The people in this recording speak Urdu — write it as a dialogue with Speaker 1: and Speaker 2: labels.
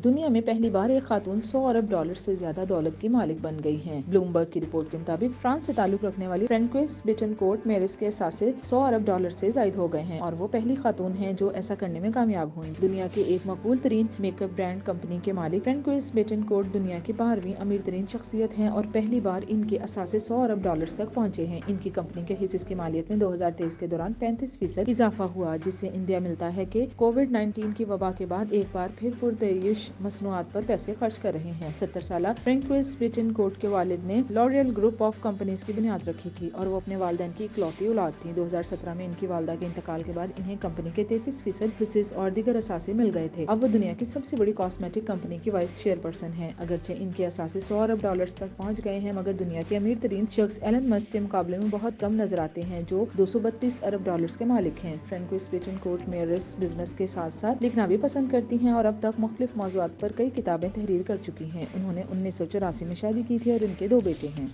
Speaker 1: دنیا میں پہلی بار ایک خاتون $100 ارب سے زیادہ دولت کی مالک بن گئی ہیں۔ بلومبرگ کی رپورٹ کے مطابق فرانس سے تعلق رکھنے والی فرینکوئس بیٹنکورٹ میرس کے اثاثے $100 ارب سے زائد ہو گئے ہیں اور وہ پہلی خاتون ہیں جو ایسا کرنے میں کامیاب ہوئیں۔ دنیا کے ایک مقبول ترین میک اپ برانڈ کمپنی کے مالک فرینکوئس بیٹنکورٹ دنیا کی 12ویں امیر ترین شخصیت ہیں اور پہلی بار ان کے اثاثے $100 ارب تک پہنچے ہیں۔ ان کی کمپنی کے حصص کی مالیت میں 2023 کے دوران 35% اضافہ ہوا، جس سے اندیا ملتا ہے کہ کووڈ-19 کی وبا کے بعد ایک بار پھر پرتعیش مصنوعات پر پیسے خرچ کر رہے ہیں۔ 70 سالہ فرینکوئس بیٹنکورٹ کے والد نے لوریل گروپ آف کمپنیز کی بنیاد رکھی تھی اور وہ اپنے والدین کی اکلوتی اولاد تھیں۔ 2017 میں ان کی والدہ کے انتقال کے بعد انہیں کمپنی کے 33% حصص اور دیگر اثاثے مل گئے تھے۔ اب وہ دنیا کی سب سے بڑی کاسمیٹک کمپنی کی وائس چیئر پرسن ہیں۔ اگرچہ ان کے اثاثے $100 ارب تک پہنچ گئے ہیں، مگر دنیا کے امیر ترین شخص ایلن مسک کے مقابلے میں بہت کم نظر آتے ہیں، جو $232 ارب کے مالک ہیں۔ فرینکوئس بیٹنکورٹ میرس بزنس کے ساتھ ساتھ لکھنا بھی پسند کرتی ہیں اور اب تک مختلف موضوعات پر کئی کتابیں تحریر کر چکی ہیں۔ انہوں نے 1984 میں شادی کی تھی اور ان کے 2 بیٹے ہیں۔